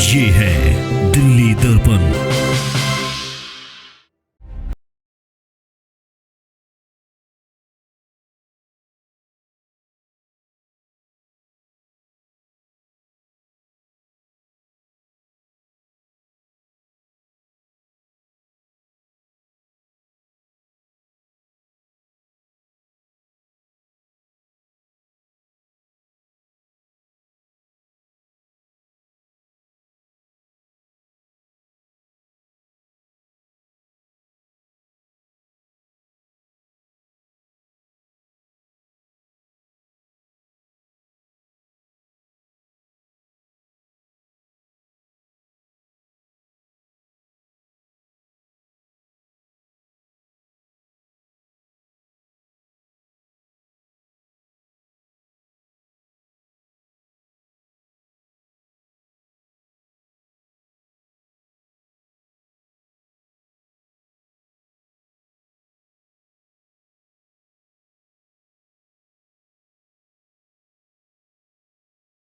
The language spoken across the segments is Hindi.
ये है दिल्ली दर्पण।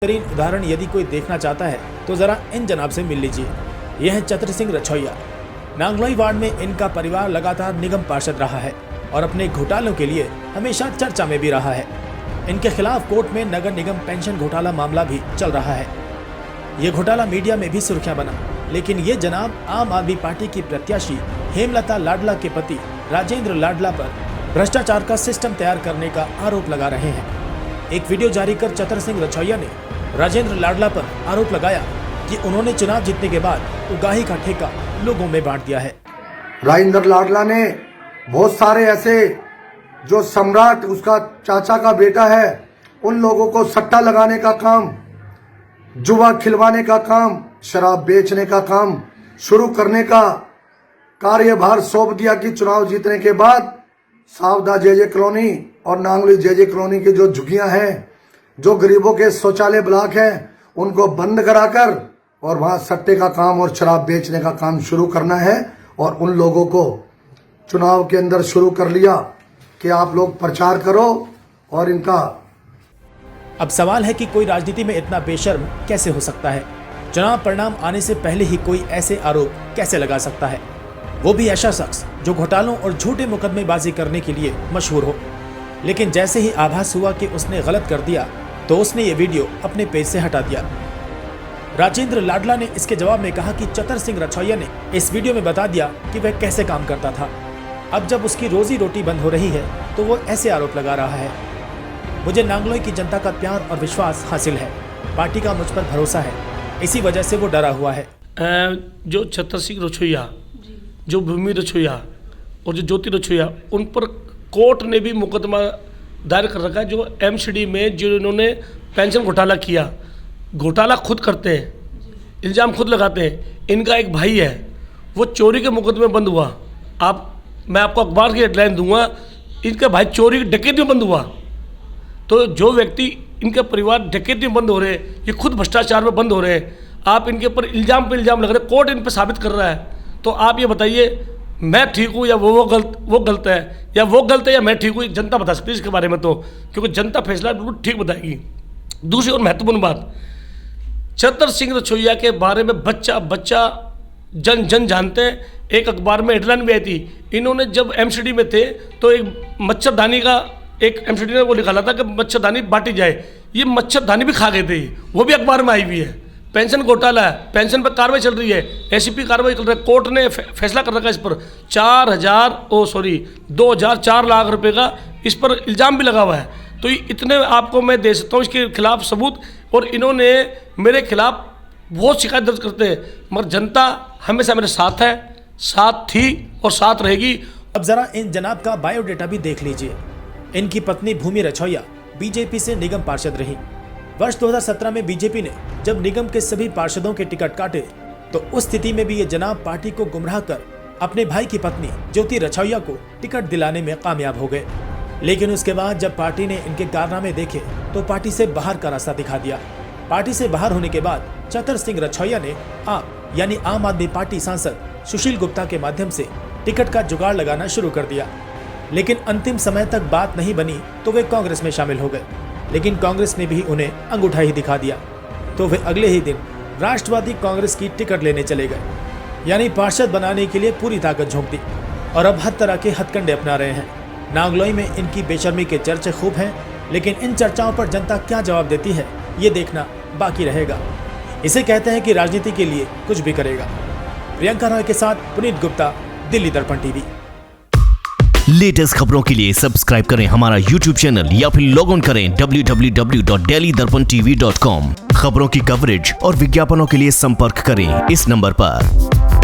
बेहतरीन उदाहरण यदि कोई देखना चाहता है तो जरा इन जनाब से मिल लीजिए। यह है चतर सिंह रछोइया। नांगलोई वार्ड में इनका परिवार लगातार निगम पार्षद रहा है और अपने घोटालों के लिए हमेशा चर्चा में भी रहा है। इनके खिलाफ कोर्ट में नगर निगम पेंशन घोटाला मामला भी चल रहा है। ये घोटाला मीडिया में भी सुर्खियां बना, लेकिन ये जनाब आम आदमी पार्टी की प्रत्याशी हेमलता लाडला के पति राजेंद्र लाडला पर भ्रष्टाचार का सिस्टम तैयार करने का आरोप लगा रहे हैं। एक वीडियो जारी कर चतर सिंह रछोइया ने राजेंद्र लाडला पर आरोप लगाया कि उन्होंने चुनाव जीतने के बाद उगाही का ठेका लोगों में बांट दिया है। राजेंद्र लाडला ने बहुत सारे ऐसे जो सम्राट उसका चाचा का बेटा है उन लोगों को सट्टा लगाने का काम, जुआ खिलवाने का काम, शराब बेचने का काम शुरू करने का कार्यभार सौंप दिया कि चुनाव जीतने के बाद सावदा जे कॉलोनी और नांगली जे कॉलोनी की जो झुग्गियां हैं, जो गरीबों के शौचालय ब्लॉक हैं, उनको बंद कराकर और वहां सट्टे का काम और शराब बेचने का काम शुरू करना है। और उन लोगों को चुनाव के अंदर शुरू कर लिया कि आप लोग प्रचार करो और इनका। अब सवाल है कि कोई राजनीति में इतना बेशर्म कैसे हो सकता है? चुनाव परिणाम आने से पहले ही कोई ऐसे आरोप कैसे लगा सकता है, वो भी ऐसा शख्स जो घोटालों और झूठे मुकदमेबाजी करने के लिए मशहूर हो। लेकिन जैसे ही आभास हुआ कि उसने गलत कर दिया तो उसने ये वीडियो अपने पेज से हटा दिया। राजेंद्र लाडला ने इसके जवाब में कहा कि चतर सिंह रछोइया ने इस वीडियो में बता दिया कि वह कैसे काम करता था। अब जब उसकी रोजी रोटी बंद हो रही है तो वो ऐसे आरोप लगा रहा है। मुझे नांगलोई की जनता का प्यार और विश्वास हासिल है, पार्टी का मुझ पर भरोसा है, इसी वजह से वो डरा हुआ है। जो चतर सिंह रछोइया, जो भूमि रछोइया और जो ज्योति रछोइया, उन पर कोर्ट ने भी मुकदमा दायर कर रखा है। जो एमसीडी में जो इन्होंने पेंशन घोटाला किया, घोटाला खुद करते हैं, इल्ज़ाम खुद लगाते हैं। इनका एक भाई है, वो चोरी के मुकदमे बंद हुआ। मैं आपको अखबार की हेडलाइन दूंगा, इनका भाई चोरी डकैती में बंद हुआ। तो जो व्यक्ति इनका परिवार डकैती में बंद हो रहे हैं, ये खुद भ्रष्टाचार में बंद हो रहे हैं, आप इनके ऊपर इल्ज़ाम पे इल्ज़ाम लग रहे हैं, कोर्ट इन पर साबित कर रहा है। तो आप ये बताइए, मैं ठीक हूँ या वो गलत है, या वो गलत है या मैं ठीक हूँ? जनता बता सकती है इसके बारे में, तो क्योंकि जनता फैसला बिल्कुल ठीक बताएगी। दूसरी और महत्वपूर्ण बात, चतर सिंह रछोइया के बारे में बच्चा जन जानते हैं। एक अखबार में हेडलाइन भी आई थी, इन्होंने जब एमसीडी में थे तो एक मच्छरदानी का एक एमसीडी ने वो निकाला था कि मच्छरदानी बांटी जाए, ये मच्छरदानी भी खा गए थे, वो भी अखबार में आई हुई है। पेंशन घोटाला है, पेंशन पर कार्रवाई चल रही है, एसीपी कार्रवाई चल रही है, कोर्ट ने फैसला कर रखा है इस पर 2,004 लाख रुपए का इस पर इल्ज़ाम भी लगा हुआ है। तो इतने आपको मैं दे सकता हूँ इसके खिलाफ सबूत, और इन्होंने मेरे खिलाफ बहुत शिकायत दर्ज करते हैं, मगर जनता हमेशा मेरे साथ है, साथ थी और साथ रहेगी। अब जरा इन जनाब का बायोडेटा भी देख लीजिए। इनकी पत्नी भूमि रछोइया बीजेपी से निगम पार्षद रही। वर्ष 2017 में बीजेपी ने जब निगम के सभी पार्षदों के टिकट काटे तो उस स्थिति में भी ये जनाब पार्टी को गुमराह कर अपने भाई की पत्नी ज्योति रछोइया को टिकट दिलाने में कामयाब हो गए। लेकिन उसके बाद जब पार्टी ने इनके कारनामे देखे तो पार्टी से बाहर का रास्ता दिखा दिया। पार्टी से बाहर होने के बाद चतर सिंह रछोइया ने यानी आम आदमी पार्टी सांसद सुशील गुप्ता के माध्यम से टिकट का जुगाड़ लगाना शुरू कर दिया। लेकिन अंतिम समय तक बात नहीं बनी तो वे कांग्रेस में शामिल हो गए, लेकिन कांग्रेस ने भी उन्हें अंगूठा ही दिखा दिया। तो वे अगले ही दिन राष्ट्रवादी कांग्रेस की टिकट लेने चले गए, यानी पार्षद बनाने के लिए पूरी ताकत झोंक दी और अब हर तरह के हथकंडे अपना रहे हैं। नांगलोई में इनकी बेशर्मी के चर्चे खूब हैं, लेकिन इन चर्चाओं पर जनता क्या जवाब देती है ये देखना बाकी रहेगा। इसे कहते हैं कि राजनीति के लिए कुछ भी करेगा। प्रियंका रॉय के साथ पुनीत गुप्ता, दिल्ली दर्पण टीवी। लेटेस्ट खबरों के लिए सब्सक्राइब करें हमारा YouTube चैनल या फिर लॉग ऑन करें www.delhidarpantv.com। खबरों की कवरेज और विज्ञापनों के लिए संपर्क करें इस नंबर पर।